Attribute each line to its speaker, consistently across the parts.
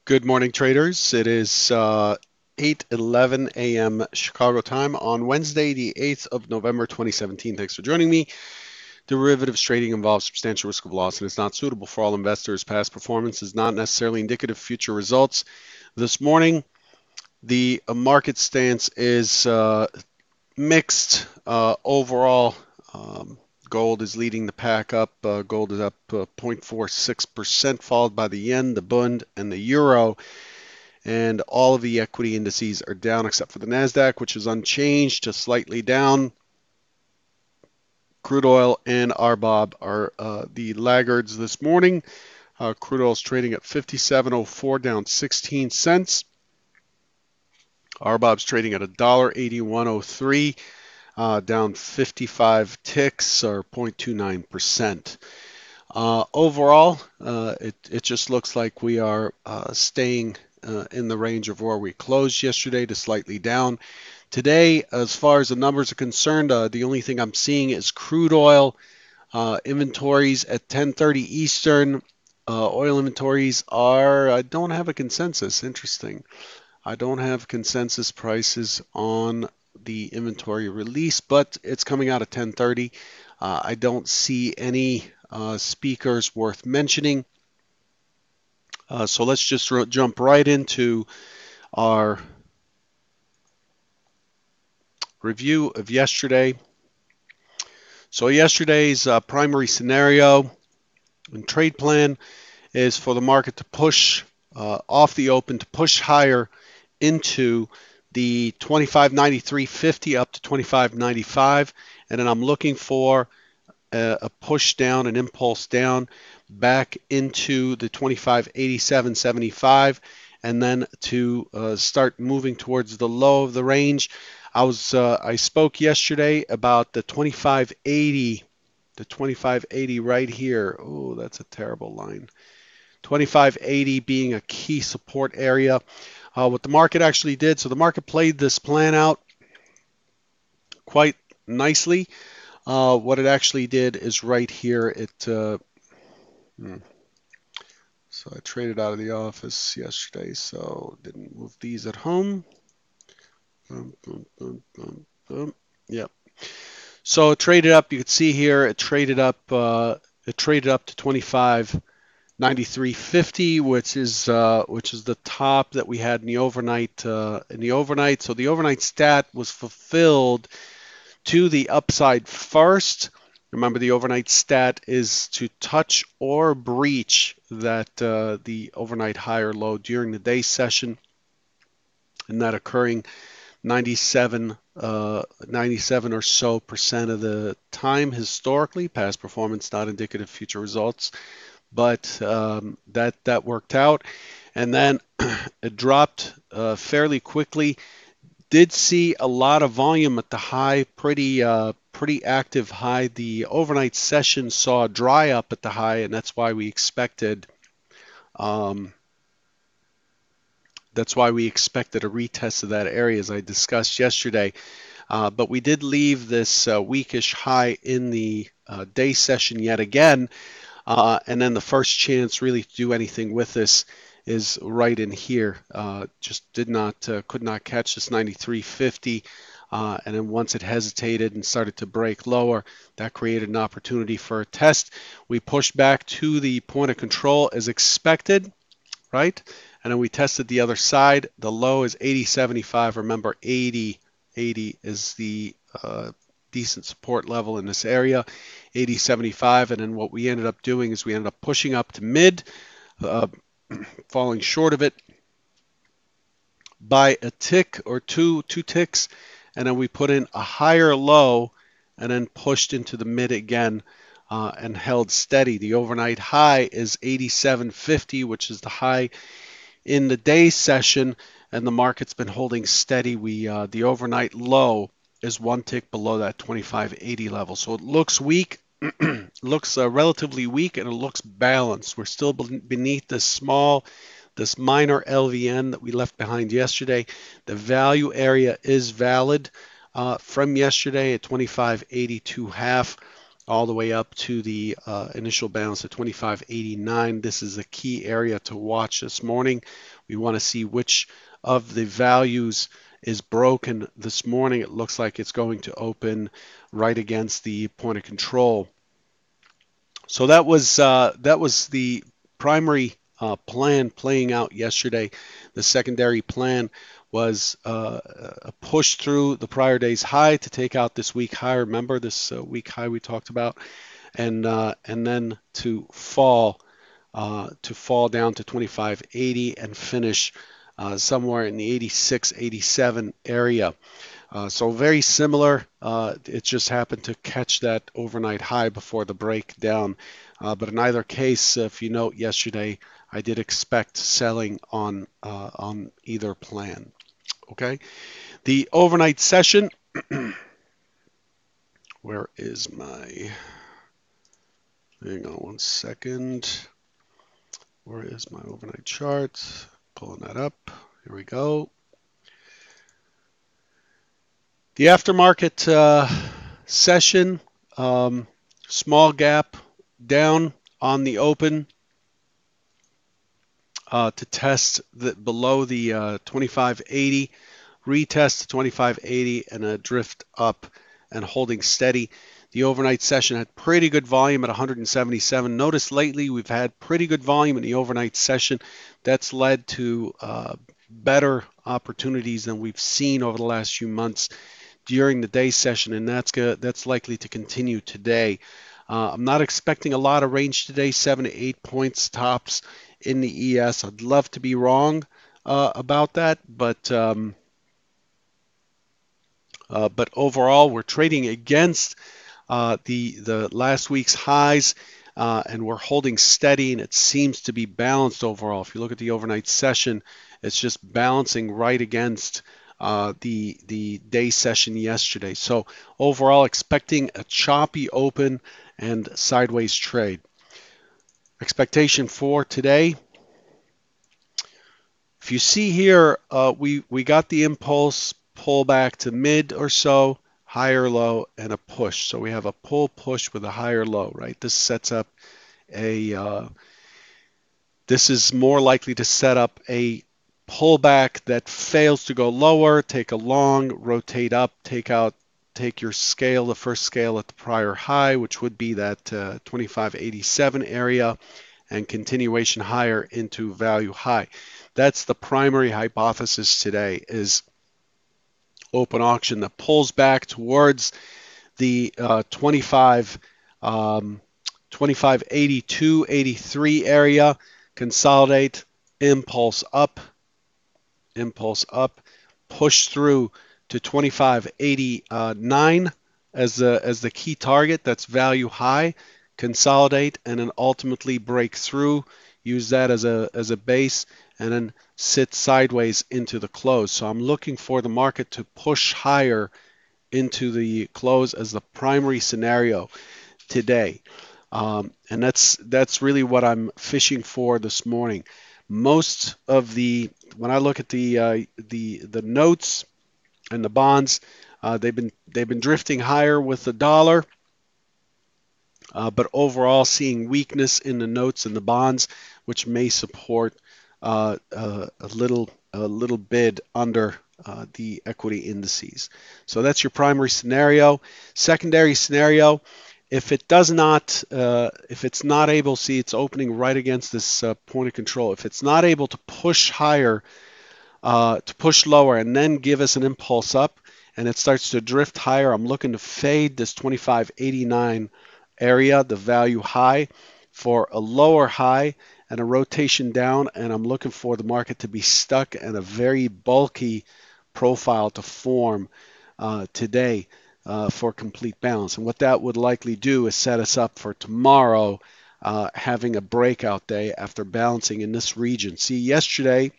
Speaker 1: Good morning, traders. It is 8:11 a.m. Chicago time on Wednesday, the 8th of November, 2017. Thanks for joining me. Derivatives trading involves substantial risk of loss and is not suitable for all investors. Past performance is not necessarily indicative of future results. This morning, the market stance is mixed. Overall, gold is leading the pack up. Gold is up 0.46%, followed by the yen, the bund, and the euro. And all of the equity indices are down except for the Nasdaq, which is unchanged to slightly down. Crude oil and RBOB are the laggards this morning. Crude oil is trading at 57.04, down 16 cents. RBOB's trading at $1.8103, down 55 ticks or 0.29%. Overall, it just looks like we are staying in the range of where we closed yesterday to slightly down. Today, as far as the numbers are concerned, the only thing I'm seeing is crude oil inventories at 10:30 Eastern. Oil inventories are, I don't have a consensus. Interesting. I don't have consensus prices on the inventory release, but it's coming out at 10:30. I don't see any speakers worth mentioning. So let's just jump right into our review of yesterday. So yesterday's primary scenario and trade plan is for the market to push off the open, to push higher into the 25.93.50 up to 25.95, and then I'm looking for a push down, an impulse down back into the 25.87.75, and then to start moving towards the low of the range. I spoke yesterday about the 25.80, the 25.80 right here. Oh, that's a terrible line. 25.80 being a key support area. What the market actually did, so the market played this plan out quite nicely. What it actually did is right here. So I traded out of the office yesterday, so didn't move these at home. Boom, boom, boom, boom, boom. Yep. So it traded up. You can see here it traded up. It traded up to 25.93.50, which is the top that we had in the overnight. So the overnight stat was fulfilled to the upside first. Remember, the overnight stat is to touch or breach the overnight high or low during the day session, and that occurring 97 or so percent of the time historically. Past performance not indicative of future results, but that worked out. And then it dropped fairly quickly. Did see a lot of volume at the high, pretty active high. The overnight session saw a dry up at the high, and um, that's why we expected a retest of that area, as I discussed yesterday. But we did leave this weakish high in the day session yet again, and then the first chance really to do anything with this is right in here. Just could not catch this 93.50. And then once it hesitated and started to break lower, that created an opportunity for a test. We pushed back to the point of control as expected, right? And then we tested the other side. The low is 80.75. Remember, 80 is the decent support level in this area, 80.75. And then what we ended up doing is we ended up pushing up to mid, uh, falling short of it by a tick or two ticks, and then we put in a higher low and then pushed into the mid again and held steady. The overnight high is 87.50, which is the high in the day session, and the market's been holding steady. The overnight low is one tick below that 25.80 level, so it looks weak. Looks relatively weak, and it looks balanced. We're still beneath this minor LVN that we left behind yesterday. The value area is valid from yesterday at 25.82 half. all the way up to the initial bounce at 25.89. This is a key area to watch this morning. We want to see which of the values is broken this morning. It looks like it's going to open right against the point of control. So that was the primary plan playing out yesterday. The secondary plan was a push through the prior day's high to take out this week high. Remember this week high we talked about, and then to fall down to 25.80 and finish somewhere in the 86, 87 area. So very similar. It just happened to catch that overnight high before the breakdown. But in either case, if you note yesterday, I did expect selling on either plan. Okay. The overnight session. Where is my? Hang on one second. Where is my overnight chart? Pulling that up. Here we go. The aftermarket session, small gap down on the open to test below the 25.80, retest to 25.80, and a drift up and holding steady. The overnight session had pretty good volume at 177. Notice lately we've had pretty good volume in the overnight session. That's led to better opportunities than we've seen over the last few months during the day session, and that's likely to continue today. I'm not expecting a lot of range today, 7 to 8 points tops in the ES. I'd love to be wrong about that, but overall we're trading against the last week's highs, and we're holding steady, and it seems to be balanced overall. If you look at the overnight session, it's just balancing right against the day session yesterday. So overall, expecting a choppy open and sideways trade. Expectation for today. If you see here, we got the impulse pull back to mid or so, higher low, and a push. So we have a pull push with a higher low, right? This sets up this is more likely to set up a pullback that fails to go lower, take a long, rotate up, take your scale, the first scale at the prior high, which would be that 25.87 area, and continuation higher into value high. That's the primary hypothesis today, is open auction that pulls back towards the 25.82, 83 area, consolidate, impulse up, push through to 25.89 as the key target. That's value high, consolidate, and then ultimately break through. Use that as a base, and then sit sideways into the close. So I'm looking for the market to push higher into the close as the primary scenario today. And that's really what I'm fishing for this morning. Most of when I look at the notes and the bonds, they've been drifting higher with the dollar, but overall seeing weakness in the notes and the bonds, which may support a little bid under the equity indices. So that's your primary scenario. Secondary scenario, if it's not able, see it's opening right against this point of control. If it's not able to push higher, to push lower and then give us an impulse up, and it starts to drift higher, I'm looking to fade this 25.89 area, the value high, for a lower high and a rotation down, and I'm looking for the market to be stuck and a very bulky profile to form today for complete balance. And what that would likely do is set us up for tomorrow having a breakout day after balancing in this region. See, yesterday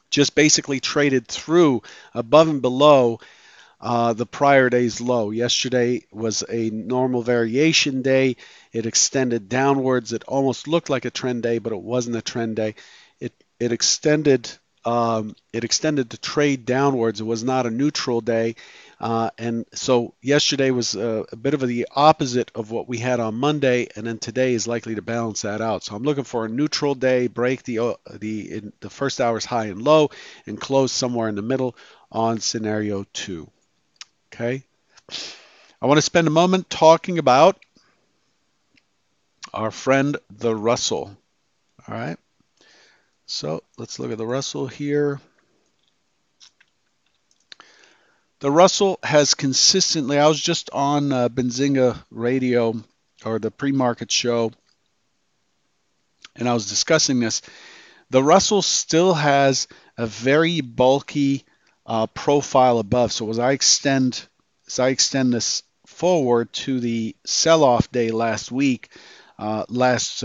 Speaker 1: just basically traded through above and below the prior day's low. Yesterday was a normal variation day. It extended downwards. It almost looked like a trend day, but it wasn't a trend day. It extended the trade downwards. It was not a neutral day. And so yesterday was a bit of the opposite of what we had on Monday, and then today is likely to balance that out. So I'm looking for a neutral day, break the first hour's high and low, and close somewhere in the middle on scenario 2. Okay. I want to spend a moment talking about our friend the Russell. All right. So let's look at the Russell here. The Russell has consistently, I was just on Benzinga Radio or the pre-market show, and I was discussing this. The Russell still has a very bulky profile above. So as I extend this forward to the sell-off day last week, last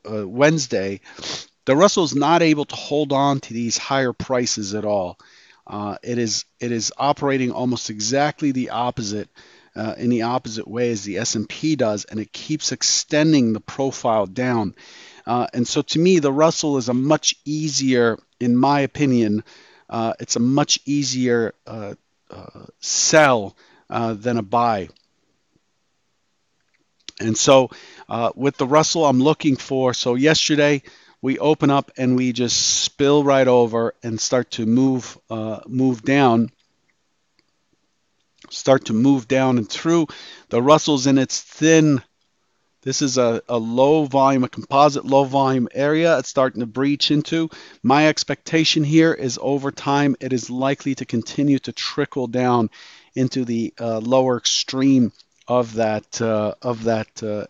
Speaker 1: Wednesday, the Russell's not able to hold on to these higher prices at all. It is operating almost exactly the opposite in the opposite way as the S&P does, and it keeps extending the profile down. And so to me, the Russell is a much easier, in my opinion, it's a much easier sell than a buy. And so with the Russell, I'm looking for, so yesterday we open up and we just spill right over and start to move down, and through. The Russell's in its thin. This is a low volume, a composite low volume area it's starting to breach into. My expectation here is over time it is likely to continue to trickle down into the lower extreme of that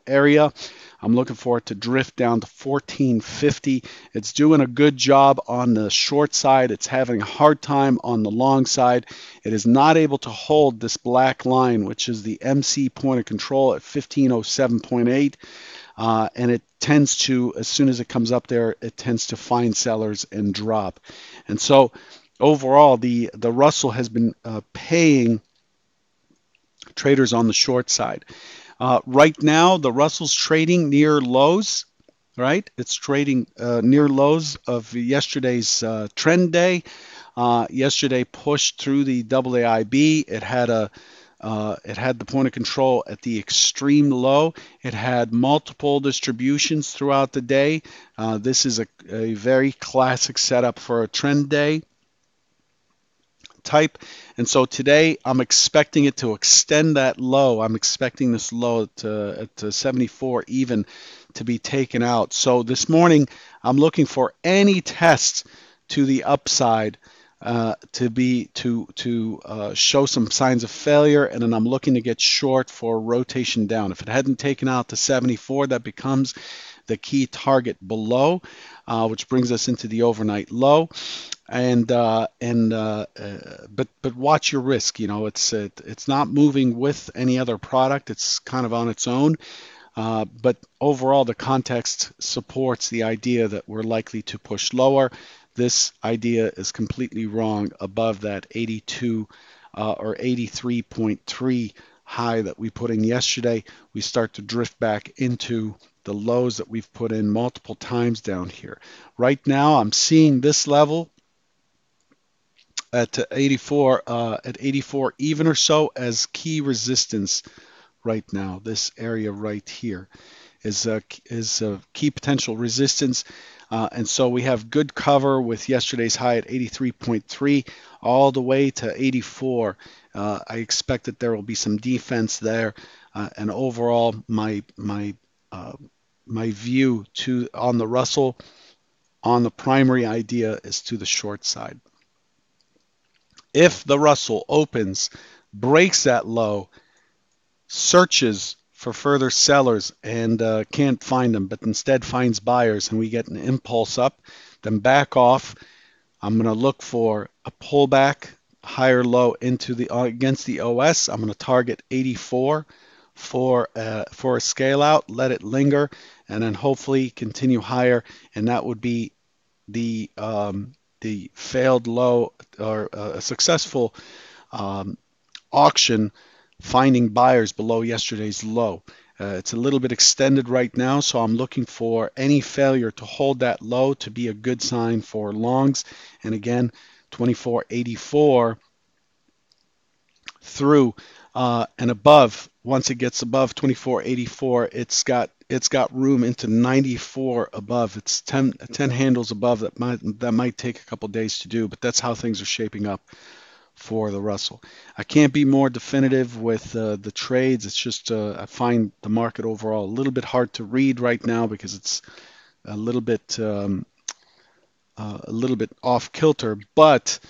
Speaker 1: area. I'm looking for it to drift down to 1450. It's doing a good job on the short side. It's having a hard time on the long side. It is not able to hold this black line, which is the MC point of control at 1507.8. And it tends to, as soon as it comes up there, it tends to find sellers and drop. And so overall, the Russell has been paying traders on the short side. Right now, the Russell's trading near lows, right? It's trading near lows of yesterday's trend day. Yesterday pushed through the AAIB. It had the point of control at the extreme low. It had multiple distributions throughout the day. This is a very classic setup for a trend day type. And so today I'm expecting it to extend that low. I'm expecting this low at 74 even to be taken out. So this morning I'm looking for any test to the upside to show some signs of failure, and then I'm looking to get short for rotation down. If it hadn't taken out to 74, that becomes the key target below, which brings us into the overnight low. But watch your risk. It's not moving with any other product. It's kind of on its own. But overall, the context supports the idea that we're likely to push lower. This idea is completely wrong above that 82 or 83.3 high that we put in yesterday. We start to drift back into the lows that we've put in multiple times down here. Right now, I'm seeing this level at 84 even or so as key resistance right now. This area right here is a key potential resistance. And so we have good cover with yesterday's high at 83.3 all the way to 84. I expect that there will be some defense there. And overall, my view on the Russell, on the primary idea, is to the short side. If the Russell opens, breaks that low, searches for further sellers and can't find them, but instead finds buyers, and we get an impulse up, then back off. I'm going to look for a pullback, higher low into against the OS. I'm going to target 84 for a scale out, let it linger, and then hopefully continue higher. And that would be the failed low or a successful auction, finding buyers below yesterday's low. It's a little bit extended right now, so I'm looking for any failure to hold that low to be a good sign for longs. And again, 24.84 through and above. Once it gets above 24.84, it's got room into 94 above. It's 10 handles above. That might take a couple days to do, but that's how things are shaping up for the Russell. I can't be more definitive with the trades. It's just I find the market overall a little bit hard to read right now because it's a little bit off kilter. But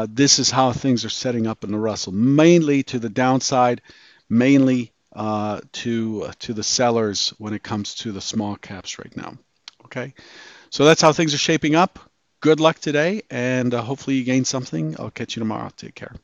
Speaker 1: this is how things are setting up in the Russell, mainly to the downside, mainly to the sellers when it comes to the small caps right now. Okay, so that's how things are shaping up. Good luck today, and hopefully you gain something. I'll catch you tomorrow. Take care.